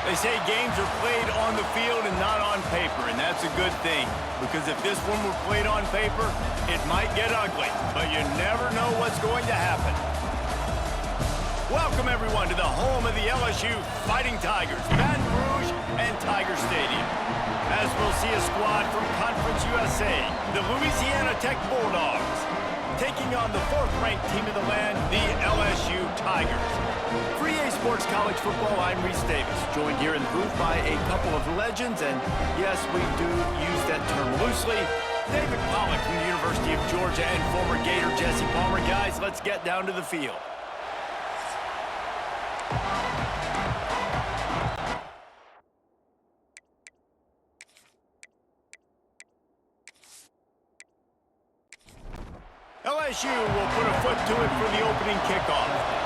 They say games are played on the field and not on paper, and that's a good thing. Because if this one were played on paper, it might get ugly, but you never know what's going to happen. Welcome, everyone, to the home of the LSU Fighting Tigers, Baton Rouge and Tiger Stadium. As we'll see a squad from Conference USA, the Louisiana Tech Bulldogs, taking on the fourth-ranked team of the land, the LSU Tigers. For EA Sports College Football, I'm Reese Davis, joined here in the booth by a couple of legends, and yes, we do use that term loosely. David Pollack from the University of Georgia and former Gator Jesse Palmer. Guys, let's get down to the field. LSU will put a foot to it for the opening kickoff.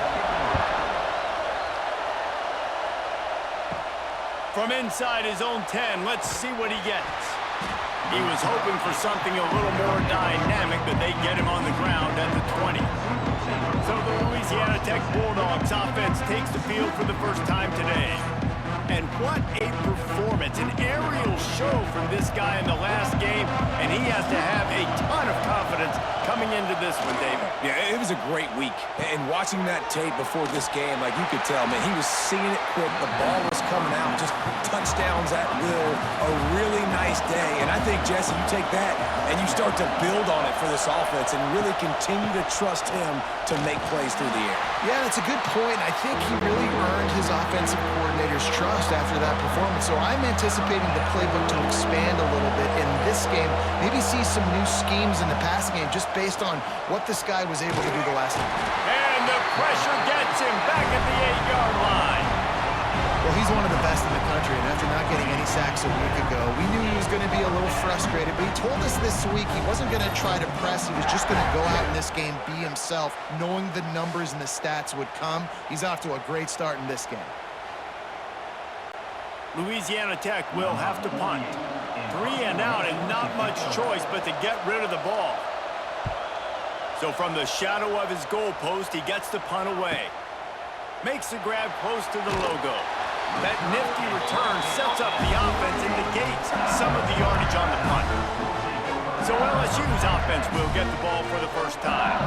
From inside his own 10, let's see what he gets. He was hoping for something a little more dynamic, but they get him on the ground at the 20. So the Louisiana Tech Bulldogs offense takes the field for the first time today. And what a performance, an aerial show from this guy in the last game, and he has to have a ton of confidence coming into this one, David. Yeah, it was a great week. And watching that tape before this game, like you could tell, man, he was seeing it quick. The ball was coming out, just touchdowns at will. A really nice day. And I think, Jesse, you take that and you start to build on it for this offense and really continue to trust him to make plays through the air. Yeah, that's a good point. I think he really earned his offensive coordinator's trust after that performance. So I'm anticipating the playbook to expand a little bit in this game. Maybe see some new schemes in the passing game just based on what this guy was able to do the last time. And the pressure gets him back at the 8-yard line. Well, he's one of the best in the country, and after not getting any sacks a week ago, we knew he was going to be a little frustrated, but he told us this week he wasn't going to try to press. He was just going to go out in this game, be himself, knowing the numbers and the stats would come. He's off to a great start in this game. Louisiana Tech will have to punt. 3 and out and not much choice but to get rid of the ball. So from the shadow of his goalpost, he gets the punt away. Makes the grab close to the logo. That nifty return sets up the offense and negates some of the yardage on the punt. So LSU's offense will get the ball for the first time.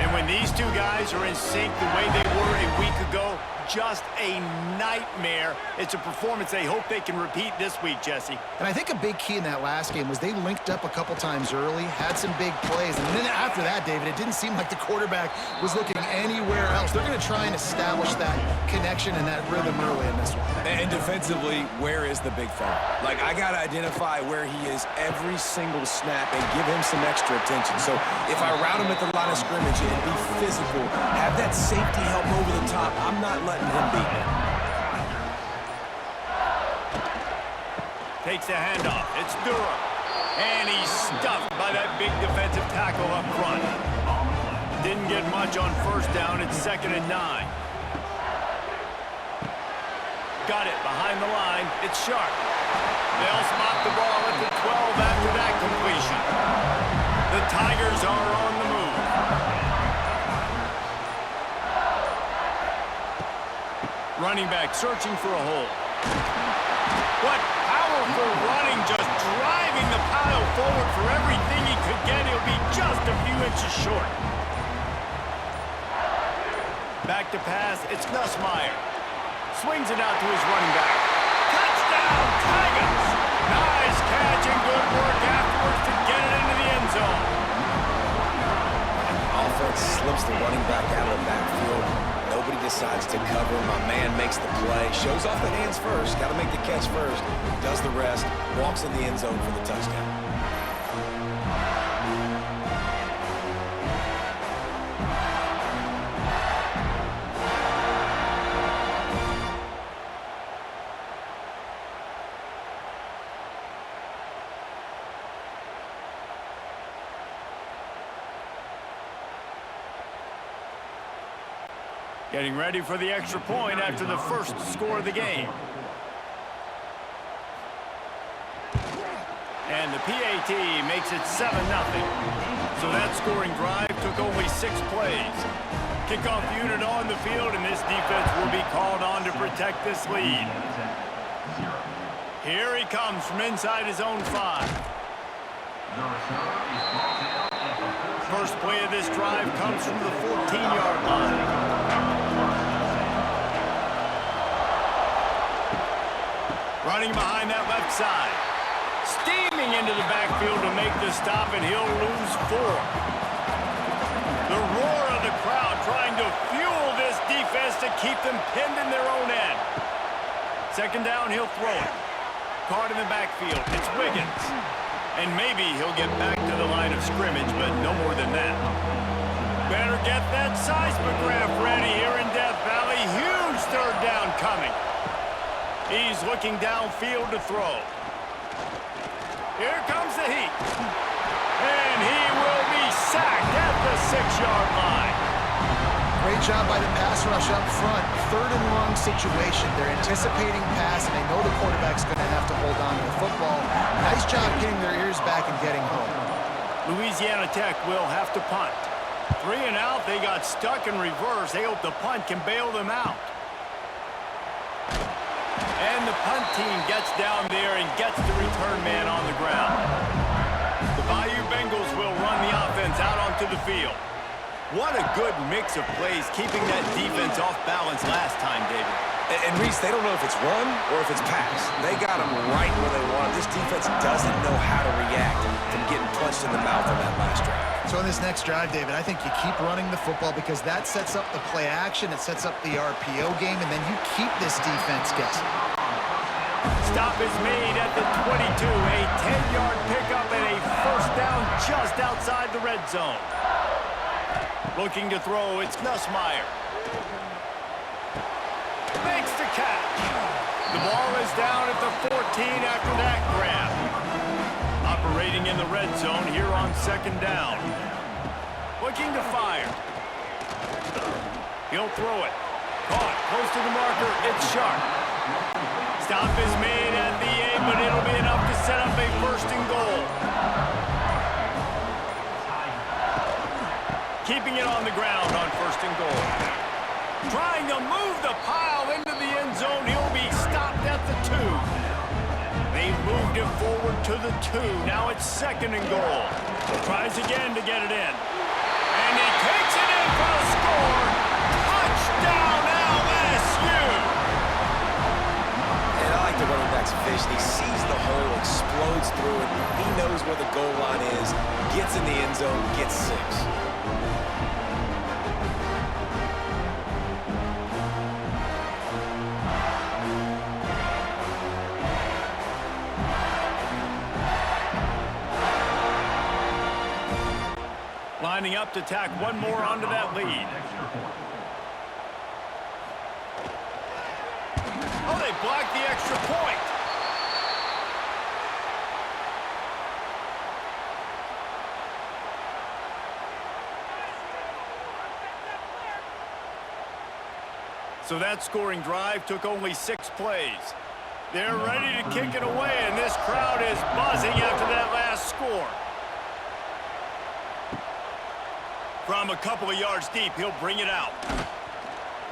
And when these two guys are in sync the way they were a week ago, just a nightmare. It's a performance they hope they can repeat this week, Jesse. And I think a big key in that last game was they linked up a couple times early, had some big plays, and then after that, David, it didn't seem like the quarterback was looking anywhere else. They're going to try and establish that connection and that rhythm early in this one. And defensively, where is the big fella? Like, I got to identify where he is every single snap and give him some extra attention. So if I route him at the line of scrimmage and be physical, have that safety help over the top, I'm not letting him beat me. Takes the handoff. It's Durham. And he's stuffed by that big defensive tackle up front. Didn't get much on first down. It's 2nd and 9. Got it behind the line. It's Sharp. They'll spot the ball at the 12 after that completion. The Tigers are on the move. Running back searching for a hole. What powerful running, just driving the pile forward for everything he could get. He'll be just a few inches short. Back to pass, it's Nussmeier. Swings it out to his running back. Touchdown, Tigers! Nice catch and good work afterwards to get it into the end zone. And the offense slips the running back out of the backfield. Nobody decides to cover. My man makes the play. Shows off the hands first. Got to make the catch first. Does the rest. Walks in the end zone for the touchdown. Getting ready for the extra point after the first score of the game. And the PAT makes it 7-0. So that scoring drive took only 6 plays. Kickoff unit on the field, and this defense will be called on to protect this lead. Here he comes from inside his own 5. First play of this drive comes from the 14-yard line. Running behind that left side. Steaming into the backfield to make the stop, and he'll lose 4. The roar of the crowd trying to fuel this defense to keep them pinned in their own end. Second down, he'll throw it. Caught in the backfield. It's Wiggins. And maybe he'll get back to the line of scrimmage, but no more than that. Better get that seismograph ready here in Death Valley. Huge third down coming. He's looking downfield to throw. Here comes the heat. And he will be sacked at the 6-yard line. Great job by the pass rush up front. Third and long situation. They're anticipating pass, and they know the quarterback's going to have to hold on to the football. Nice job getting their ears back and getting home. Louisiana Tech will have to punt. 3 and out. They got stuck in reverse. They hope the punt can bail them out. And the punt team gets down there and gets the return man on the ground. The Bayou Bengals will run the offense out onto the field. What a good mix of plays, keeping that defense off balance last time, David. And Reese, they don't know if it's run or if it's pass. They got them right where they want them. This defense doesn't know how to react from getting punched in the mouth on that last drive. So in this next drive, David, I think you keep running the football because that sets up the play action, it sets up the RPO game, and then you keep this defense guessing. Stop is made at the 22. A 10-yard pickup and a first down just outside the red zone. Looking to throw, it's Nussmeier. Makes the catch. The ball is down at the 14 after that grab. Operating in the red zone here on second down. Looking to fire. He'll throw it. Caught, close to the marker, it's Sharp. Stop is made at the 8, but it'll be enough to set up a first and goal. Keeping it on the ground on first and goal. Trying to move the pile into the end zone. He'll be stopped at the 2. They've moved him forward to the 2. Now it's second and goal. Tries again to get it in. And he takes it in for a score. Touchdown, LSU! And I like the running back's vision. He sees the hole, explodes through it. He knows where the goal line is, gets in the end zone, gets 6. Lining up to tack one more onto that lead. Oh, they blocked the extra point. So that scoring drive took only 6 plays. They're ready to kick it away, and this crowd is buzzing after that last score. From a couple of yards deep, he'll bring it out.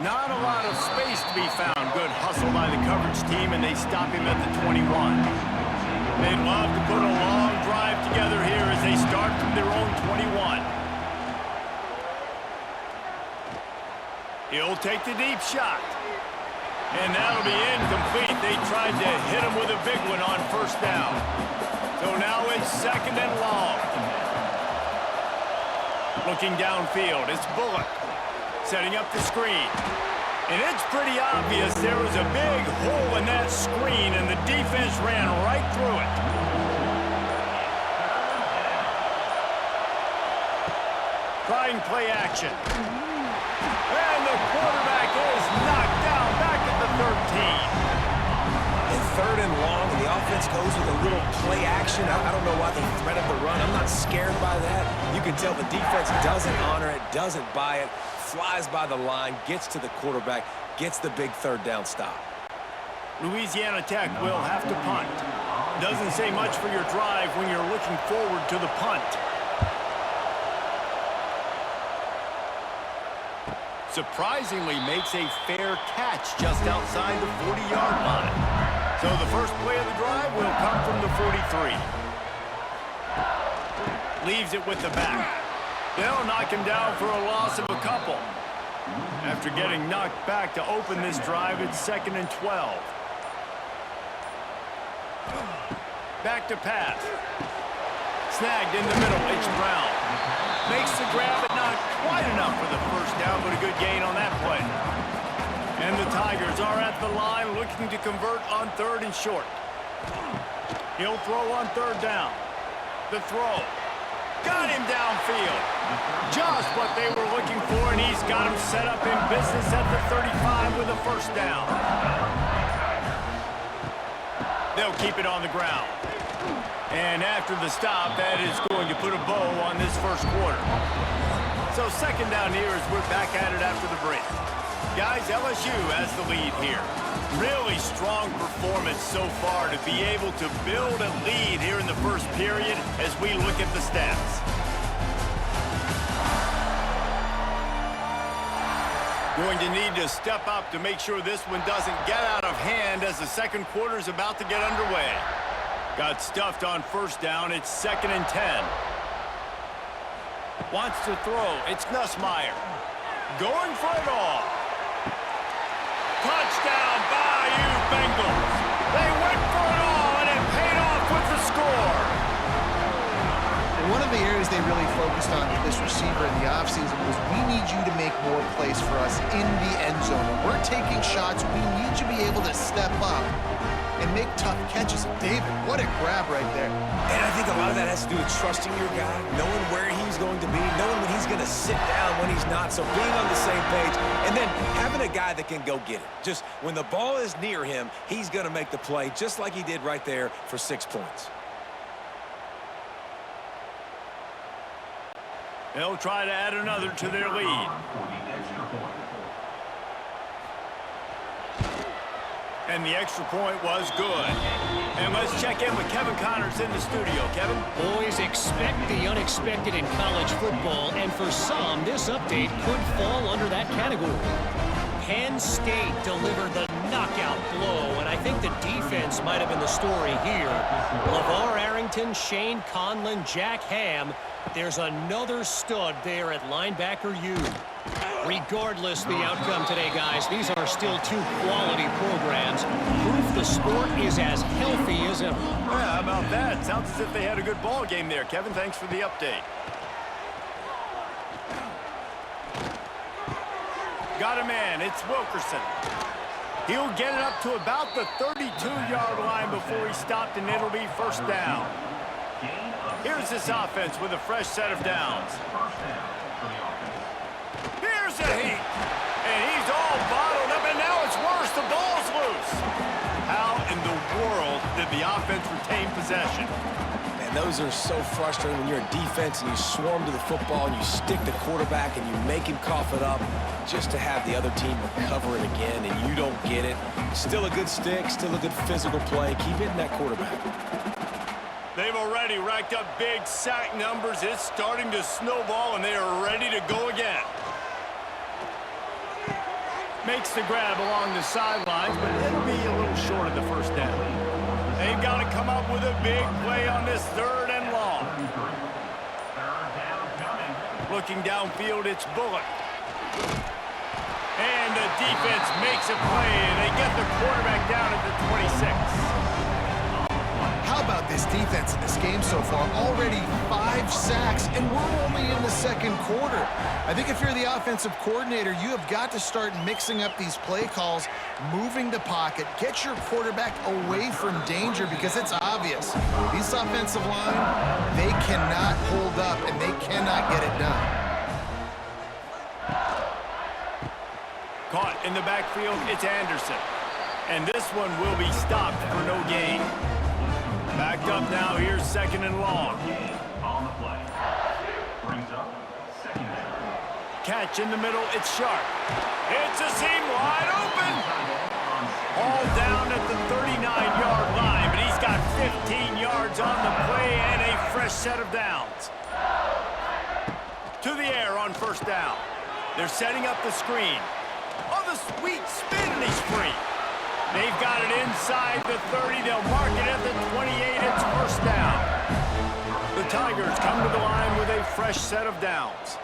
Not a lot of space to be found. Good hustle by the coverage team, and they stop him at the 21. They'd love to put a long drive together here as they start from their own 21. He'll take the deep shot. And that'll be incomplete. They tried to hit him with a big one on first down. So now it's second and long. Looking downfield, it's Bullock setting up the screen. And it's pretty obvious there was a big hole in that screen, and the defense ran right through it. Trying play action. And the quarterback is knocked down back at the 13. And third and long, and the offense goes with a little play action. I don't know why they threaded the run. I'm not scared by that. You can tell the defense doesn't honor it, doesn't buy it, flies by the line, gets to the quarterback, gets the big third down stop. Louisiana Tech will have to punt. Doesn't say much for your drive when you're looking forward to the punt. Surprisingly makes a fair catch just outside the 40-yard line. So the first play of the drive will come from the 43. Leaves it with the back. They'll knock him down for a loss of a couple. After getting knocked back to open this drive, it's 2nd and 12. Back to pass. Snagged in the middle, it's Brown. Makes the grab, but not quite enough for the first down, but a good gain on that play. And the Tigers are at the line looking to convert on 3rd and short. He'll throw on 3rd down. The throw. Got him downfield. Just what they were looking for, and he's got him set up in business at the 35 with a first down. They'll keep it on the ground. And after the stop, that is going to put a bow on this first quarter. So 2nd down here as we're back at it after the break. Guys, LSU has the lead here. Really strong performance so far to be able to build a lead here in the first period as we look at the stats. Going to need to step up to make sure this one doesn't get out of hand as the second quarter is about to get underway. Got stuffed on first down. It's 2nd and 10. Wants to throw. It's Nussmeier. Going for it all. Touchdown, Bayou Bengals. They went for it all, and it paid off with the score. One of the areas they really focused on with this receiver in the offseason was we need you to make more plays for us in the end zone. When we're taking shots, we need you to be able to step up and make tough catches. David, what a grab right there. And I think a lot of that has to do with trusting your guy, knowing where he's going to be, knowing when he's going to sit down, when he's not, so being on the same page, and then having a guy that can go get it. Just when the ball is near him, he's going to make the play, just like he did right there for 6 points. They'll try to add another to their lead. And the extra point was good. And let's check in with Kevin Connors in the studio. Kevin? Boys, expect the unexpected in college football, and for some, this update could fall under that category. Penn State delivered the knockout blow, and I think the defense might have been the story here. LeVar Arrington, Shane Conlon, Jack Ham. There's another stud there at linebacker U. Regardless the outcome today, guys, these are still two quality programs. Proof the sport is as healthy as ever. Yeah, how about that? Sounds as if they had a good ball game there. Kevin, thanks for the update. Got a man. It's Wilkerson. He'll get it up to about the 32-yard line before he stopped, and it'll be first down. Here's this offense with a fresh set of downs. Here's a heat. And he's all bottled up, and now it's worse. The ball's loose. How in the world did the offense retain possession? And those are so frustrating when you're a defense and you swarm to the football and you stick the quarterback and you make him cough it up just to have the other team recover it again, and you don't get it. Still a good stick, still a good physical play. Keep hitting that quarterback. They've already racked up big sack numbers. It's starting to snowball, and they are ready to go again. Makes the grab along the sidelines, but it'll be a little short of the first down. They've got to come up with a big play on this 3rd and long. Looking downfield, it's Bullock. And the defense makes a play, and they get the quarterback down at the 26. How about this defense in this game so far? Already 5 sacks, and we're only in the second quarter. I think if you're the offensive coordinator, you have got to start mixing up these play calls, moving the pocket, get your quarterback away from danger, because it's obvious. These offensive line, they cannot hold up, and they cannot get it done. Caught in the backfield, it's Anderson. And this one will be stopped for no gain. Backed up now, here's 2nd and long. Catch in the middle, it's Sharp. It's a seam wide open. All down at the 39-yard line, but he's got 15 yards on the play and a fresh set of downs. To the air on first down. They're setting up the screen. Oh, the sweet spin, and he's free. They've got it inside the 30. They'll mark it at the 28. It's first down. The Tigers come to the line with a fresh set of downs.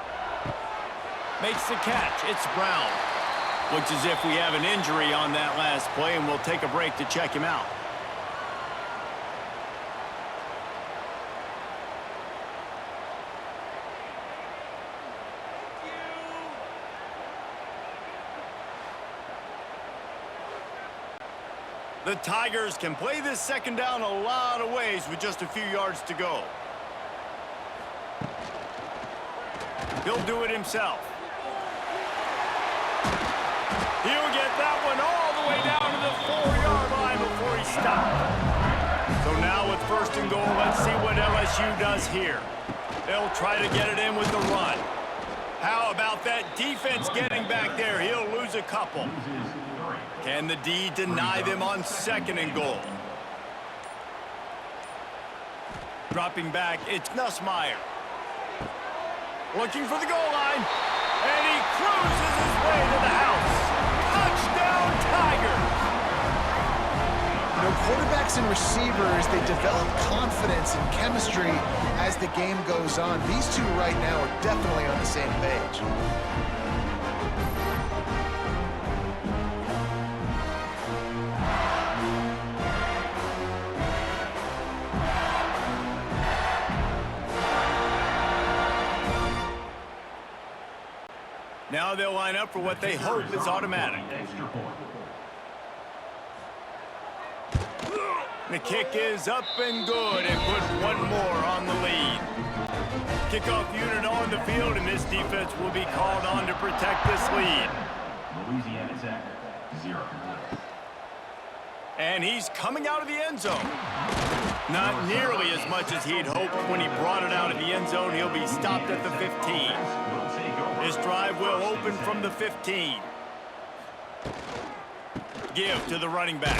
Makes the catch. It's Brown. Looks as if we have an injury on that last play, and we'll take a break to check him out. The Tigers can play this second down a lot of ways with just a few yards to go. He'll do it himself. He'll get that one all the way down to the 4-yard line before he stopped. So now with first and goal, let's see what LSU does here. They'll try to get it in with the run. How about that defense getting back there? He'll lose a couple. Can the D deny them on second and goal? Dropping back, it's Nussmeier. Looking for the goal line. And he cruises his way to the house. Touchdown, Tigers! You know, quarterbacks and receivers, they develop confidence and chemistry as the game goes on. These two right now are definitely on the same page. Now they'll line up for what they hope is automatic. The kick is up and good and put one more on the lead. Kickoff unit on the field, and this defense will be called on to protect this lead. Louisiana Tech, 0. And he's coming out of the end zone. Not nearly as much as he'd hoped when he brought it out of the end zone. He'll be stopped at the 15. This drive will open from the 15. Give to the running back.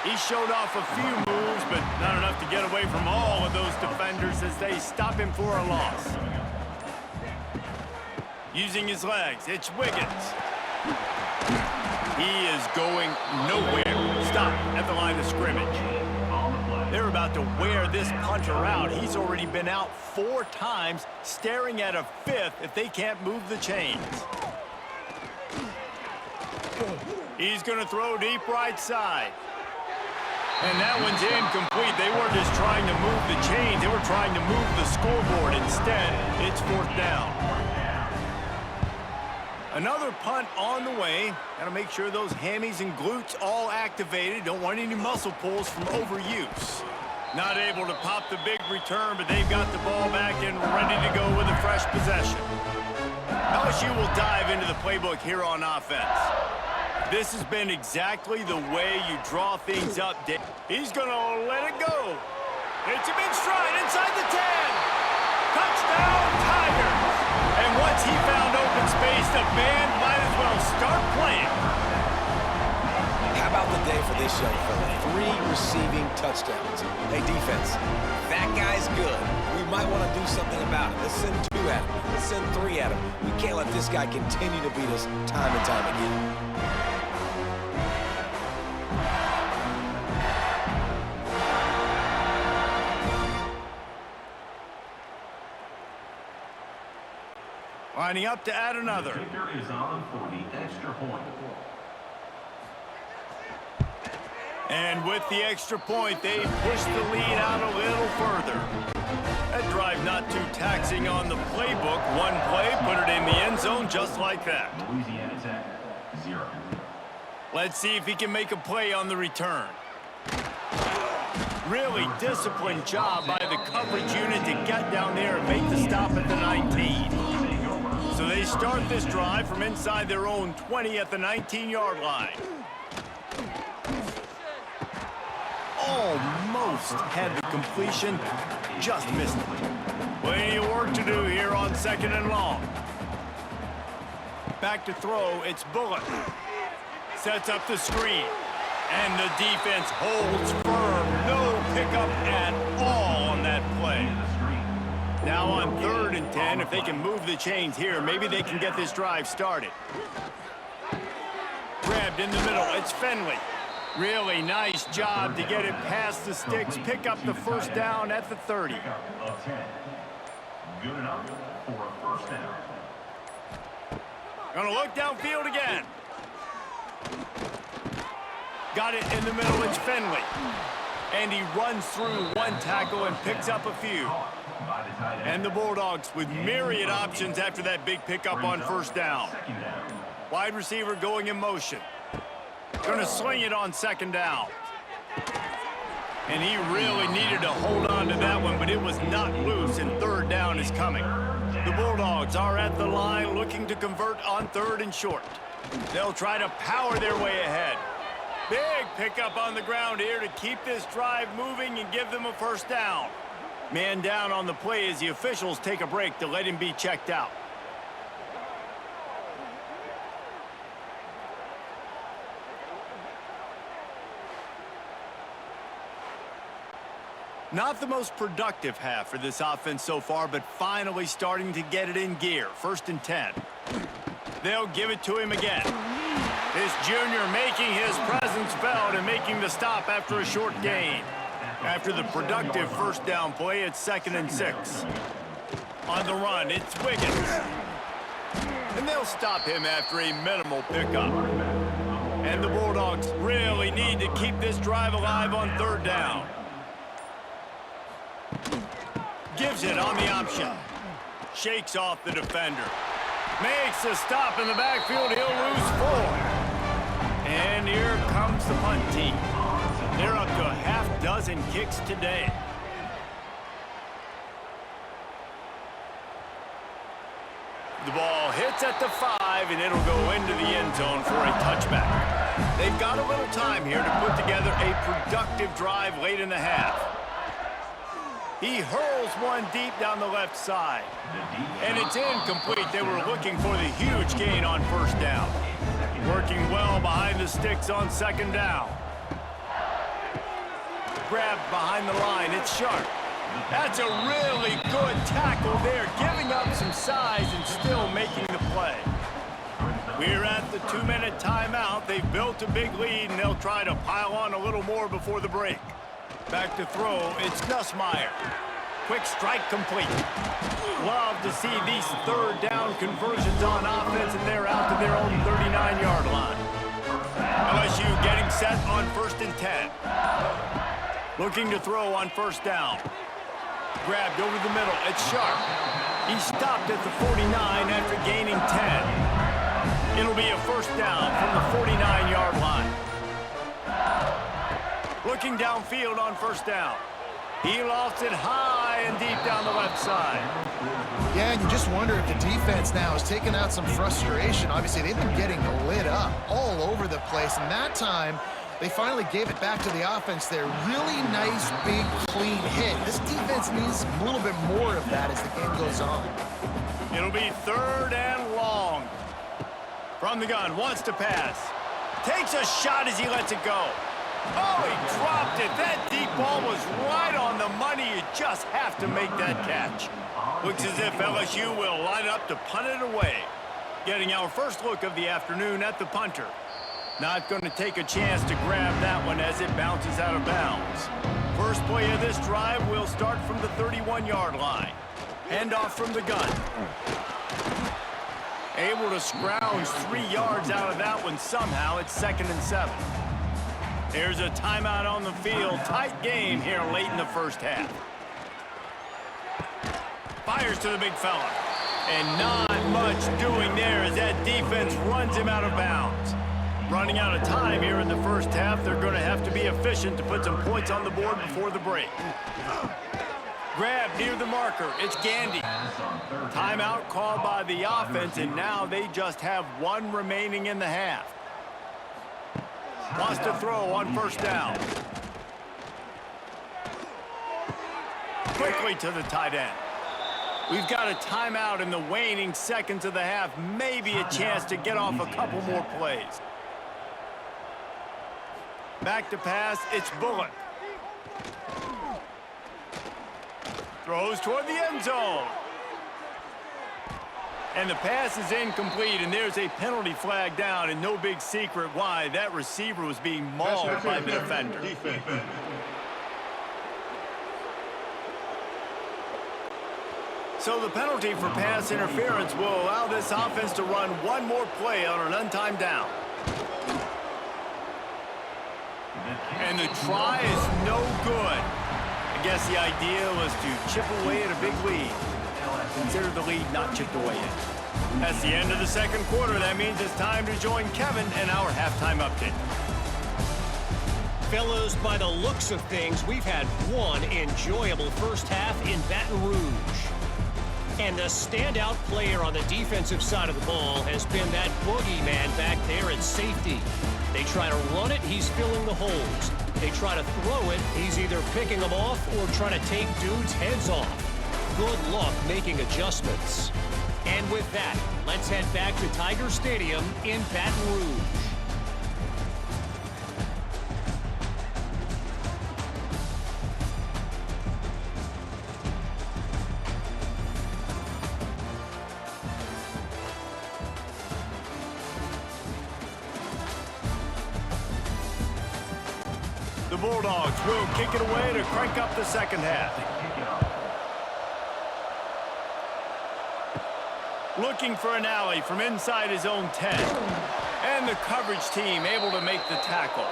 He showed off a few moves, but not enough to get away from all of those defenders as they stop him for a loss. Using his legs, it's Wiggins. He is going nowhere. Stop at the line of scrimmage. They're about to wear this punter out. He's already been out 4 times, staring at a 5th if they can't move the chains. He's going to throw deep right side. And that one's incomplete. They weren't just trying to move the chains. They were trying to move the scoreboard instead. It's 4th down. Another punt on the way. Got to make sure those hammies and glutes all activated. Don't want any muscle pulls from overuse. Not able to pop the big return, but they've got the ball back and ready to go with a fresh possession. LSU will dive into the playbook here on offense. This has been exactly the way you draw things up. He's going to let it go. It's him in stride inside the 10. Touchdown, Tigers. And once he found open space, the band might as well start playing. How about the day for this young fella? 3 receiving touchdowns. Hey, defense, that guy's good. We might want to do something about it. Let's send 2 at him. Let's send 3 at him. We can't let this guy continue to beat us time and time again. Lining up to add another. Kicker is on for the extra point. And with the extra point, they push the lead out a little further. That drive not too taxing on the playbook. One play, put it in the end zone just like that. Louisiana Tech, 0. Let's see if he can make a play on the return. Really disciplined job by the coverage unit to get down there and make the stop at the 19. So they start this drive from inside their own 20 at the 19-yard line. Almost had the completion, just missed it. Plenty of work to do here on 2nd and long. Back to throw, it's Bullock. Sets up the screen. And the defense holds firm. No pickup at all on that play. Now on 3rd and 10, if they can move the chains here, maybe they can get this drive started. Grabbed in the middle. It's Finley. Really nice job to get it past the sticks. Pick up the first down at the 30. Of 10. Good enough for a first down. Gonna look downfield again. Got it in the middle. It's Finley. And he runs through one tackle and picks up a few. And the Bulldogs with myriad options after that big pickup on first down. Wide receiver going in motion. Gonna sling it on second down. And he really needed to hold on to that one, but it was not loose, and third down is coming. The Bulldogs are at the line looking to convert on third and short. They'll try to power their way ahead. Big pickup on the ground here to keep this drive moving and give them a first down. Man down on the play as the officials take a break to let him be checked out. Not the most productive half for this offense so far, but finally starting to get it in gear. First and 10. They'll give it to him again. This junior making his presence felt and making the stop after a short gain. After the productive first down play, it's 2nd and 6. On the run, it's Wiggins. And they'll stop him after a minimal pickup. And the Bulldogs really need to keep this drive alive on third down. Gives it on the option. Shakes off the defender. Makes a stop in the backfield. He'll lose 4. And here comes the punt team. They're up to a half-dozen kicks today. The ball hits at the 5, and it'll go into the end zone for a touchback. They've got a little time here to put together a productive drive late in the half. He hurls one deep down the left side. And it's incomplete. They were looking for the huge gain on first down. Working well behind the sticks on second down. Grabbed behind the line. It's Sharp. That's a really good tackle there, giving up some size and still making the play. We're at the 2-minute timeout. They've built a big lead, and they'll try to pile on a little more before the break. Back to throw, it's Nussmeier. Quick strike complete. Love to see these third down conversions on offense, and they're out to their own 39-yard line. LSU getting set on 1st and 10. Looking to throw on first down. Grabbed over the middle, it's Sharp. He stopped at the 49 after gaining 10. It'll be a first down from the 49-yard line. Looking downfield on first down. He lofts it high and deep down the left side. Yeah, and you just wonder if the defense now has taken out some frustration. Obviously, they've been getting lit up all over the place, and that time, they finally gave it back to the offense there. Really nice, big, clean hit. This defense needs a little bit more of that as the game goes on. It'll be 3rd and long. From the gun, wants to pass. Takes a shot as he lets it go. Oh, he dropped it. That deep ball was right on the money. You just have to make that catch. Looks as if LSU will line up to punt it away. Getting our first look of the afternoon at the punter. Not going to take a chance to grab that one as it bounces out of bounds. First play of this drive will start from the 31-yard line. Handoff from the gun. Able to scrounge 3 yards out of that one somehow. It's 2nd and 7. There's a timeout on the field. Tight game here late in the first half. Fires to the big fella. And not much doing there as that defense runs him out of bounds. Running out of time here in the first half. They're going to have to be efficient to put some points on the board before the break. Grab near the marker. It's Gandy. Timeout called by the offense, and now they just have 1 remaining in the half. Wants to throw on first down. Quickly to the tight end. We've got a timeout in the waning seconds of the half. Maybe a chance to get off a couple more plays. Back to pass, it's Bullock. Throws toward the end zone. And the pass is incomplete, and there's a penalty flag down, and no big secret why. That receiver was being mauled by the defender. So the penalty for pass interference will allow this offense to run one more play on an untimed down. And the try is no good. I guess the idea was to chip away at a big lead. Consider the lead not chipped away yet. That's the end of the second quarter. That means it's time to join Kevin and our halftime update. Fellas, by the looks of things, we've had one enjoyable first half in Baton Rouge. And the standout player on the defensive side of the ball has been that boogeyman back there at safety. They try to run it, he's filling the holes. They try to throw it, he's either picking them off or trying to take dudes' heads off. Good luck making adjustments. And with that, let's head back to Tiger Stadium in Baton Rouge. The Bulldogs will kick it away to crank up the second half. Looking for an alley from inside his own 10. And the coverage team able to make the tackle.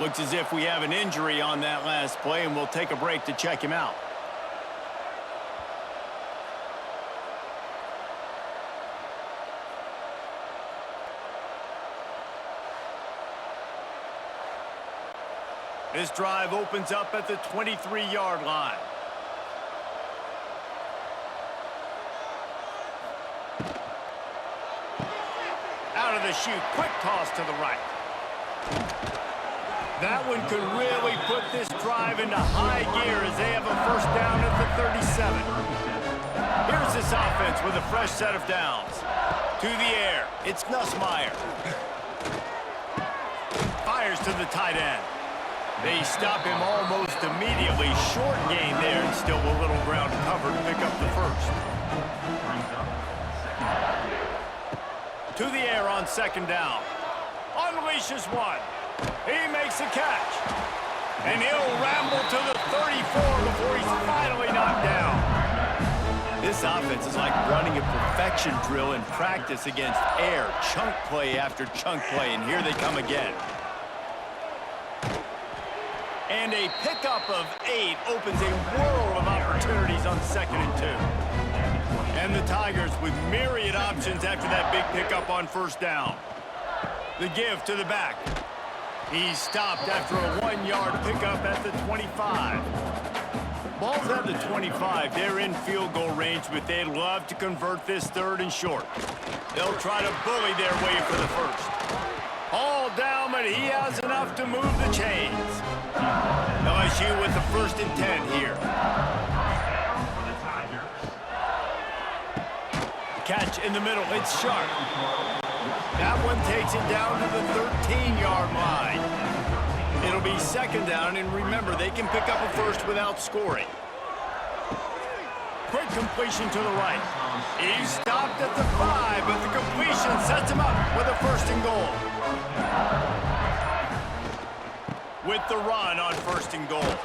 Looks as if we have an injury on that last play, and we'll take a break to check him out. This drive opens up at the 23-yard line. Out of the chute, quick toss to the right. That one could really put this drive into high gear as they have a first down at the 37. Here's this offense with a fresh set of downs. To the air, it's Nussmeier. Fires to the tight end. They stop him almost immediately. Short gain there, and still a little ground cover to pick up the first. To the air on second down. Unleashes one. He makes a catch. And he'll ramble to the 34 before he's finally knocked down. This offense is like running a perfection drill in practice against air. Chunk play after chunk play, and here they come again. And a pickup of 8 opens a world of opportunities on 2nd and 2. And the Tigers with myriad options after that big pickup on first down. The give to the back. He's stopped after a 1-yard pickup at the 25. Ball's at the 25. They're in field goal range, but they'd love to convert this 3rd and short. They'll try to bully their way for the first. All down, but he has enough to move the chains. LSU with the 1st and 10 here. Catch in the middle, it's sharp. That one takes it down to the 13-yard line. It'll be 2nd down, and remember, they can pick up a first without scoring. Quick completion to the right. He's stopped at the 5, but the completion sets him up with a 1st and goal. With the run on 1st and goal.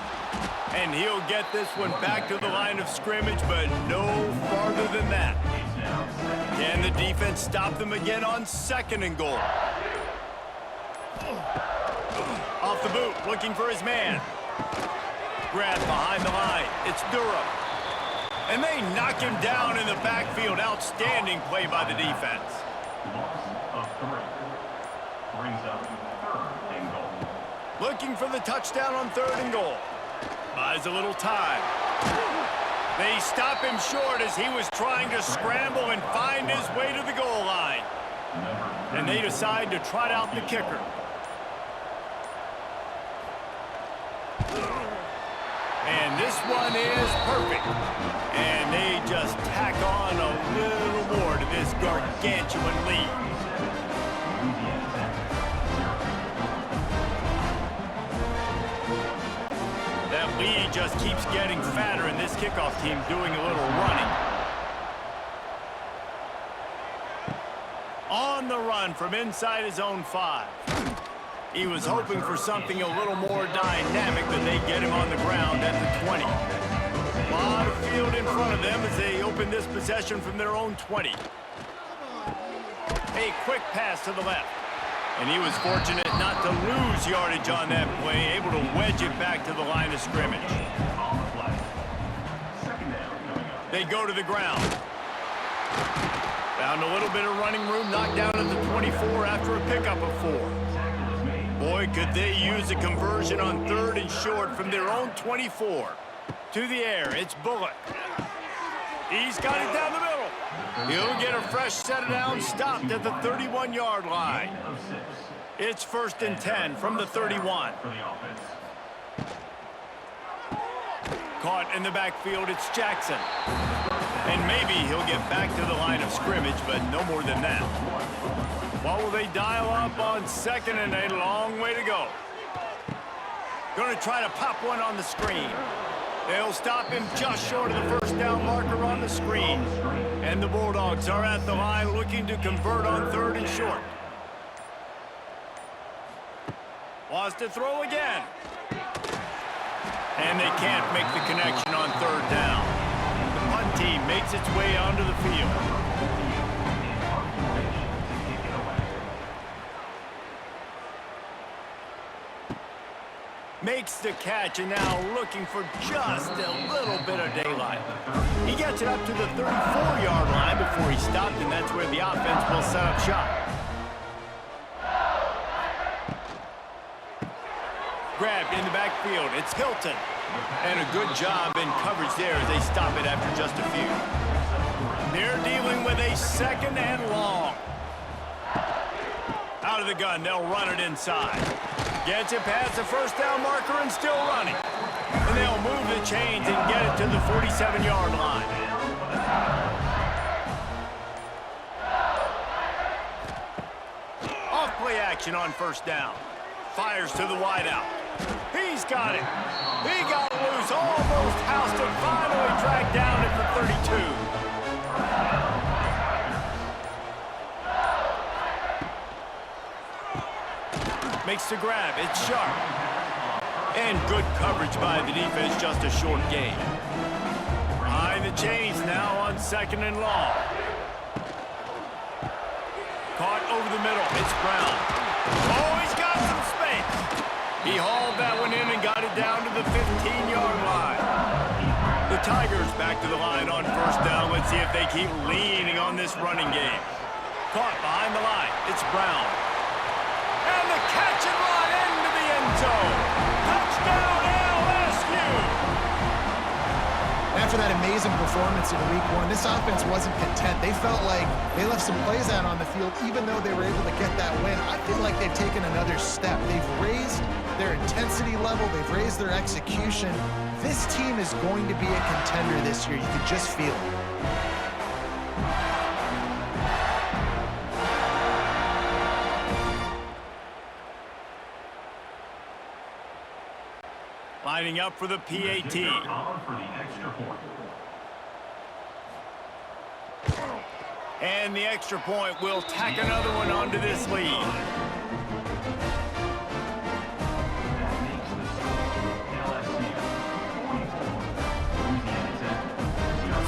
And he'll get this one back to the line of scrimmage, but no farther than that. Can the defense stop them again on 2nd and goal? Off the boot, looking for his man. Grab behind the line. It's Durham. And they knock him down in the backfield. Outstanding play by the defense. Loss of 3. Brings up 3rd and goal. Looking for the touchdown on 3rd and goal. Buys a little time. They stop him short as he was trying to scramble and find his way to the goal line. And they decide to trot out the kicker. And this one is perfect. And they just tack on a little more to this gargantuan lead. That lead just keeps getting fatter, and this kickoff team doing a little running. On the run from inside his own 5. He was hoping for something a little more dynamic, but they get him on the ground at the 20. A lot of field in front of them as they open this possession from their own 20. A quick pass to the left. And he was fortunate not to lose yardage on that play, able to wedge it back to the line of scrimmage. They go to the ground. Found a little bit of running room, knocked down at the 24 after a pickup of 4. Boy, could they use a conversion on 3rd and short from their own 24. To the air, it's Bullock. He's got it down the middle. He'll get a fresh set of downs stopped at the 31-yard line. It's 1st and 10 from the 31. Caught in the backfield, it's Jackson. And maybe he'll get back to the line of scrimmage, but no more than that. What will they dial up on 2nd and a long way to go? Going to try to pop one on the screen. They'll stop him just short of the 1st down marker on the screen. And the Bulldogs are at the line looking to convert on 3rd and short. Wants to throw again. And they can't make the connection on 3rd down. The punt team makes its way onto the field. Makes the catch, and now looking for just a little bit of daylight. He gets it up to the 34-yard line before he stopped, and that's where the offense will set up shop. Grabbed in the backfield, it's Hilton. And a good job in coverage there as they stop it after just a few. They're dealing with a 2nd and long. Out of the gun, they'll run it inside. Gets it past the 1st down marker and still running. And they'll move the chains and get it to the 47-yard line. Off play action on 1st down. Fires to the wideout. He's got it. He got loose, almost housed it, finally tracked down at the 32. Makes the grab, it's sharp. And good coverage by the defense, just a short gain. Behind the chains now on 2nd and long. Caught over the middle, it's Brown. Oh, he's got some space. He hauled that one in and got it down to the 15-yard line. The Tigers back to the line on 1st down. Let's see if they keep leaning on this running game. Caught behind the line, it's Brown. And the catch and run into the end zone. Touchdown, LSU! After that amazing performance in Week 1, this offense wasn't content. They felt like they left some plays out on the field, even though they were able to get that win. I feel like they've taken another step. They've raised their intensity level. They've raised their execution. This team is going to be a contender this year. You can just feel it. Lining up for the PAT. And the extra point will tack another one onto this lead.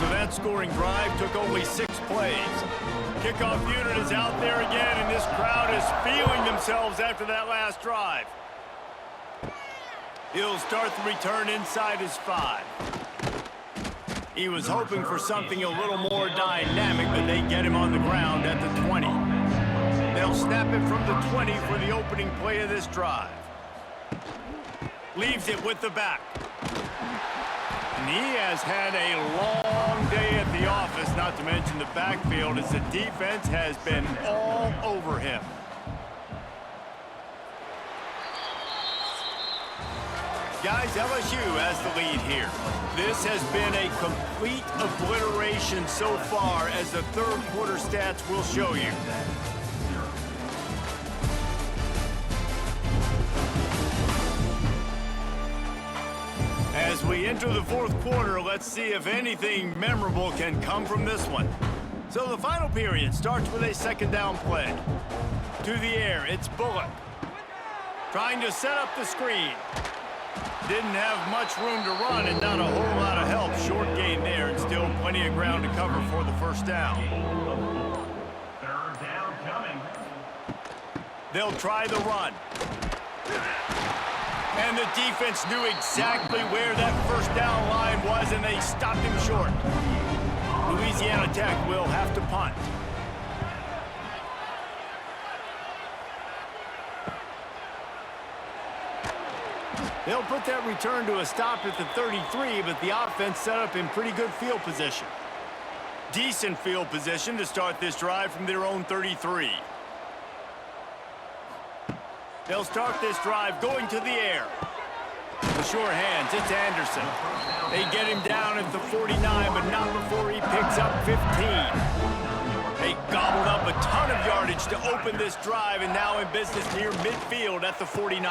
So that scoring drive took only 6 plays. Kickoff unit is out there again, and this crowd is feeling themselves after that last drive. He'll start the return inside his 5. He was hoping for something a little more dynamic, but they get him on the ground at the 20. They'll snap it from the 20 for the opening play of this drive. Leaves it with the back. And he has had a long day at the office, not to mention the backfield, as the defense has been all over him. Guys, LSU has the lead here. This has been a complete obliteration so far, as the 3rd quarter stats will show you. As we enter the 4th quarter, let's see if anything memorable can come from this one. So the final period starts with a second down play. To the air, it's Bullock. Trying to set up the screen. Didn't have much room to run and not a whole lot of help. Short gain there and still plenty of ground to cover for the first down. Third down coming. They'll try the run. And the defense knew exactly where that first down line was, and they stopped him short. Louisiana Tech will have to punt. They'll put that return to a stop at the 33, but the offense set up in pretty good field position. Decent field position to start this drive from their own 33. They'll start this drive going to the air. The sure hands, it's Anderson. They get him down at the 49, but not before he picks up 15. They gobbled up a ton of yardage to open this drive, and now in business near midfield at the 49.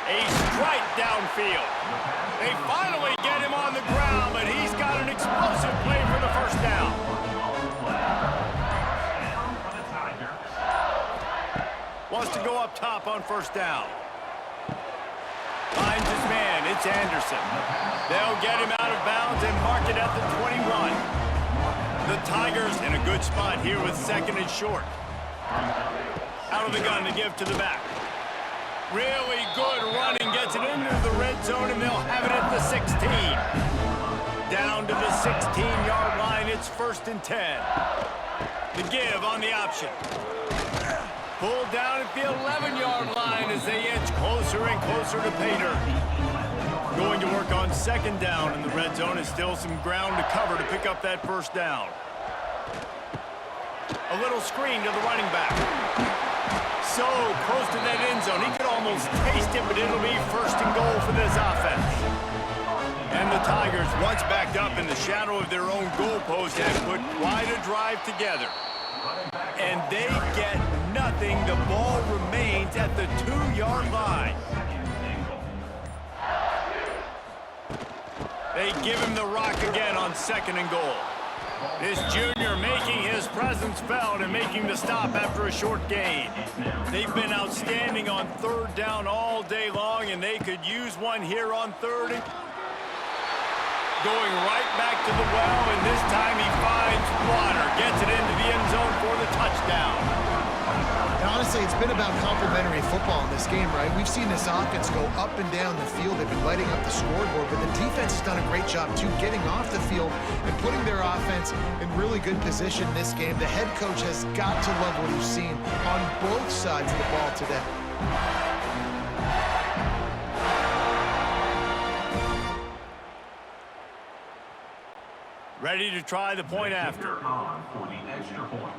A strike downfield. They finally get him on the ground, but he's got an explosive play for the first down. Wants to go up top on first down. Finds his man. It's Anderson. They'll get him out of bounds and mark it at the 21. The Tigers in a good spot here with second and short. Out of the gun to give to the back. Really good running, gets it into the red zone, and they'll have it at the 16. Down to the 16-yard line, it's first and 10. The give on the option. Pulled down at the 11-yard line as they inch closer and closer to pay dirt. Going to work on second down in the red zone, is still some ground to cover to pick up that first down. A little screen to the running back. So close to that end zone. He could almost taste it, but it'll be first and goal for this offense. And the Tigers, once backed up in the shadow of their own goalpost, have put quite a drive together. And they get nothing. The ball remains at the 2-yard line. They give him the rock again on second and goal. This junior making his presence felt and making the stop after a short gain. They've been outstanding on third down all day long, and they could use one here on third. Going right back to the well, and this time he finds water. Gets it into the end zone for the touchdown. And honestly, it's been about complementary football in this game, right? We've seen this offense go up and down the field. They've been lighting up the scoreboard, but the defense has done a great job, too, getting off the field and putting their offense in really good position in this game. The head coach has got to love what he's seen on both sides of the ball today. Ready to try the point after. For the extra point.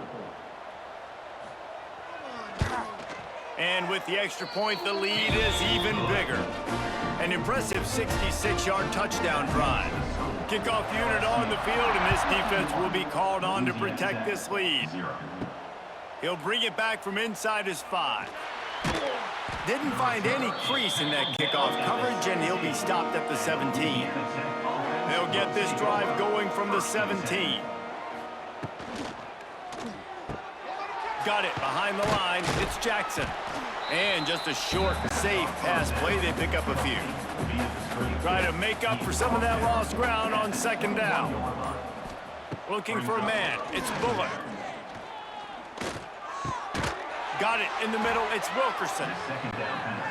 And with the extra point, the lead is even bigger. An impressive 66-yard touchdown drive. Kickoff unit on the field, and this defense will be called on to protect this lead. He'll bring it back from inside his 5. Didn't find any crease in that kickoff coverage, and he'll be stopped at the 17. They'll get this drive going from the 17. Got it behind the line. It's Jackson. And just a short, safe pass play. They pick up a few. Try to make up for some of that lost ground on second down. Looking for a man. It's Bullock. Got it in the middle. It's Wilkerson.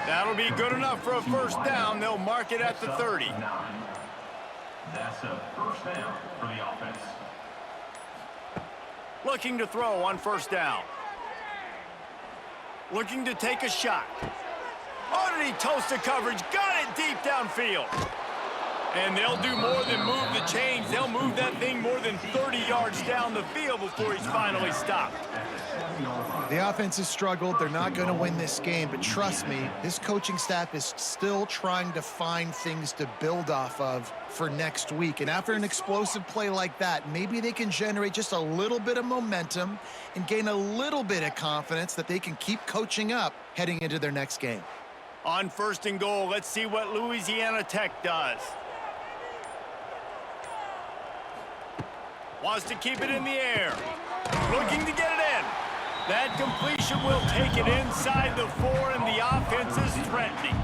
That'll be good enough for a first down. They'll mark it at the 30. That's a first down for the offense. Looking to throw on first down. Looking to take a shot. Oh, did he toast the coverage? Got it deep downfield. And they'll do more than move the chains. They'll move that thing more than 30 yards down the field before he's finally stopped. The offense has struggled. They're not going to win this game, but trust me, this coaching staff is still trying to find things to build off of for next week. And after an explosive play like that, maybe they can generate just a little bit of momentum and gain a little bit of confidence that they can keep coaching up heading into their next game. On first and goal, let's see what Louisiana Tech does. Wants to keep it in the air. Looking to get it in. That completion will take it inside the 4, and the offense is threatening.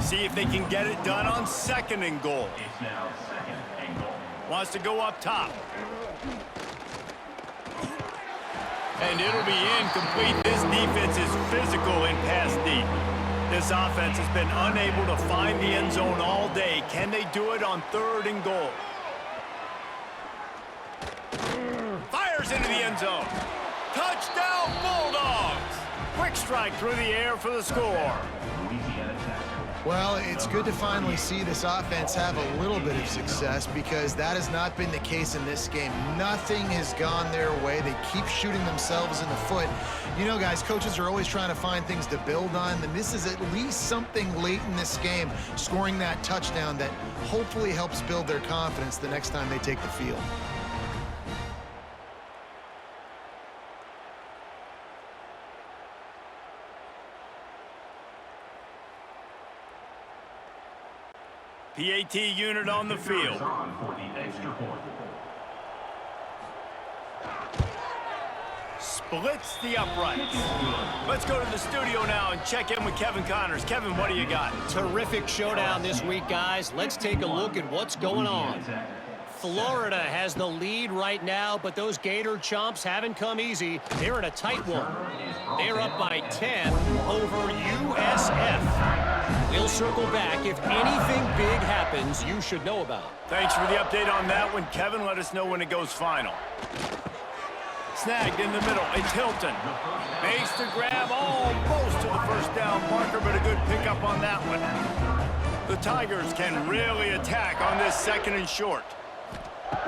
See if they can get it done on 2nd and goal. It's now 2nd and goal. Wants to go up top. And it'll be incomplete. This defense is physical in pass deep. This offense has been unable to find the end zone all day. Can they do it on 3rd and goal? Fires into the end zone. Touchdown, Bulldogs! Quick strike through the air for the score. Louisiana tackle. Well, it's good to finally see this offense have a little bit of success because that has not been the case in this game. Nothing has gone their way. They keep shooting themselves in the foot. You know, guys, coaches are always trying to find things to build on, and this is at least something late in this game, scoring that touchdown that hopefully helps build their confidence the next time they take the field. PAT unit on the field. On for the extra point. Splits the uprights. Let's go to the studio now and check in with Kevin Connors. Kevin, what do you got? Terrific showdown this week, guys. Let's take a look at what's going on. Florida has the lead right now, but those Gator Chomps haven't come easy. They're in a tight one. They're up by 10 over USF. We'll circle back if anything big happens you should know about. Thanks for the update on that one, Kevin. Let us know when it goes final. Snagged in the middle. It's Hilton. Makes the grab almost to the first down marker, but a good pickup on that one. The Tigers can really attack on this 2nd and short.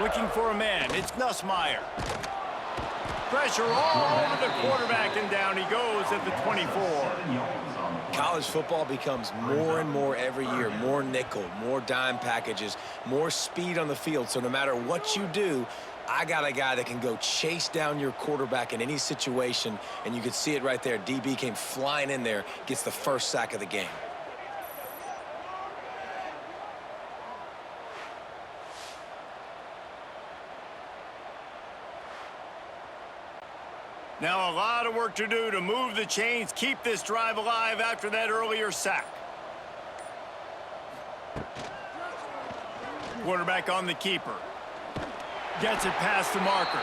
Looking for a man. It's Nussmeier. Pressure all over the quarterback, and down he goes at the 24. College football becomes more and more every year, more nickel, more dime packages, more speed on the field. So no matter what you do, I got a guy that can go chase down your quarterback in any situation, and you can see it right there. DB came flying in there, gets the first sack of the game. Now a lot of work to do to move the chains, keep this drive alive after that earlier sack. Quarterback on the keeper. Gets it past the marker.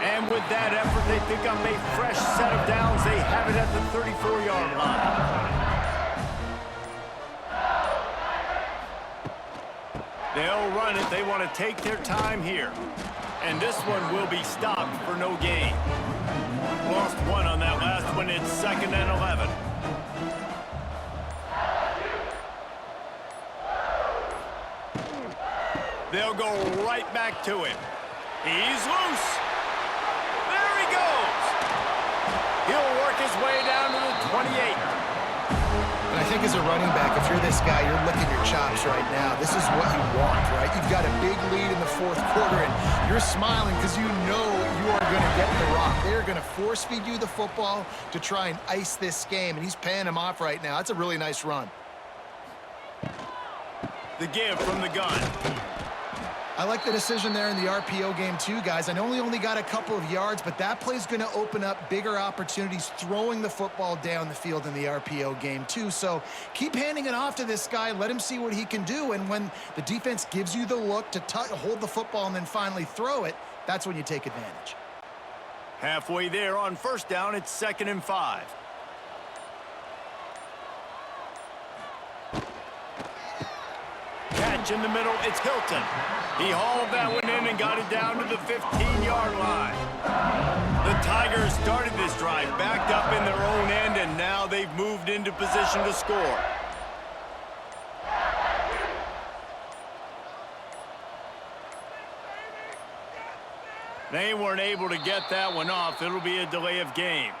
And with that effort, they pick up a fresh set of downs. They have it at the 34-yard line. They'll run it. They want to take their time here. And this one will be stopped for no gain. Lost one on that last one. It's 2nd and 11. They'll go right back to him. He's loose. There he goes. He'll work his way down to the 28. And I think as a running back, if you're this guy, you're licking your chops right now. This is what you want, right? You've got a big lead in the 4th quarter, and you're smiling because you know you are going to get the rock. They're going to force-feed you the football to try and ice this game, and he's paying him off right now. That's a really nice run. The give from the gun. I like the decision there in the RPO game too, guys. I know he only got a couple of yards, but that play's going to open up bigger opportunities throwing the football down the field in the RPO game too. So keep handing it off to this guy. Let him see what he can do. And when the defense gives you the look to hold the football and then finally throw it, that's when you take advantage. Halfway there on 1st down, it's 2nd and 5. Catch in the middle, it's Hilton. He hauled that one in and got it down to the 15-yard line. The Tigers started this drive, backed up in their own end, and now they've moved into position to score. They weren't able to get that one off. It'll be a delay of game.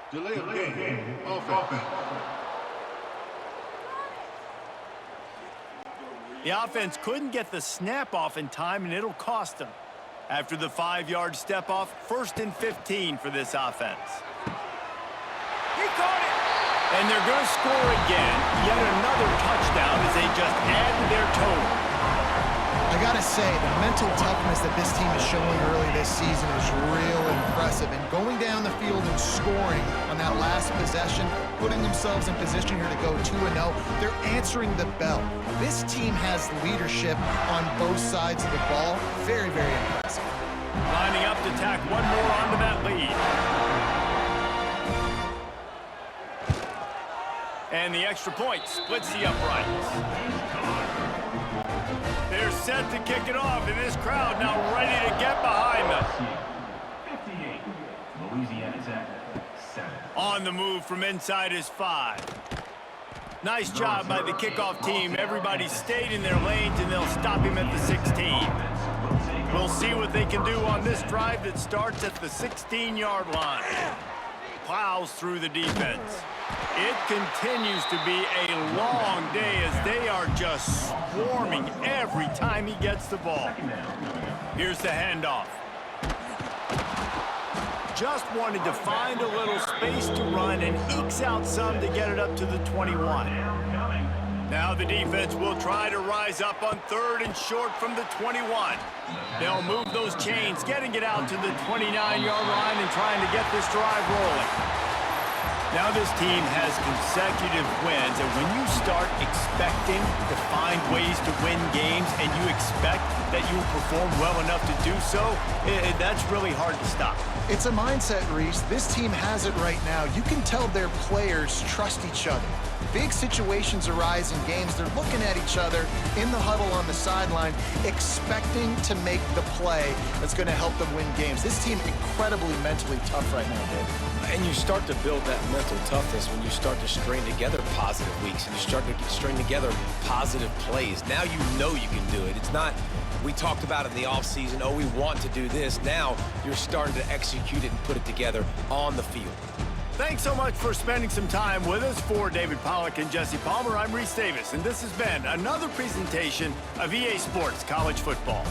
Delay of game. Offense. The offense couldn't get the snap off in time, and it'll cost them. After the 5-yard step off, 1st and 15 for this offense. He caught it! And they're going to score again. Yet another touchdown as they just add to their total. I gotta say, the mental toughness that this team is showing early this season is real impressive. And going down the field and scoring on that last possession, putting themselves in position here to go 2-0, they're answering the bell. This team has leadership on both sides of the ball. Very, very impressive. Lining up to tack one more onto that lead. And the extra point splits the uprights. They're set to kick it off, and this crowd now ready to get behind them. 58. Louisiana Tech, 7. On the move from inside his 5. Nice job by the kickoff team. Everybody stayed in their lanes, and they'll stop him at the 16. We'll see what they can do on this drive that starts at the 16-yard line. Plows through the defense. It continues to be a long day as they are just swarming every time he gets the ball. Here's the handoff. Just wanted to find a little space to run and ekes out some to get it up to the 21. Now the defense will try to rise up on 3rd and short from the 21. They'll move those chains, getting it out to the 29-yard line and trying to get this drive rolling. Now this team has consecutive wins, and when you start expecting to find ways to win games and you expect that you will perform well enough to do so, that's really hard to stop. It's a mindset, Reese. This team has it right now. You can tell their players trust each other. Big situations arise in games. They're looking at each other in the huddle on the sideline, expecting to make the play that's going to help them win games. This team incredibly mentally tough right now, Dave. And you start to build that mental toughness when you start to string together positive weeks and you start to string together positive plays. Now you know you can do it. It's not, we talked about in the offseason, oh, we want to do this. Now you're starting to execute it and put it together on the field. Thanks so much for spending some time with us. For David Pollack and Jesse Palmer, I'm Reese Davis, and this has been another presentation of EA Sports College Football.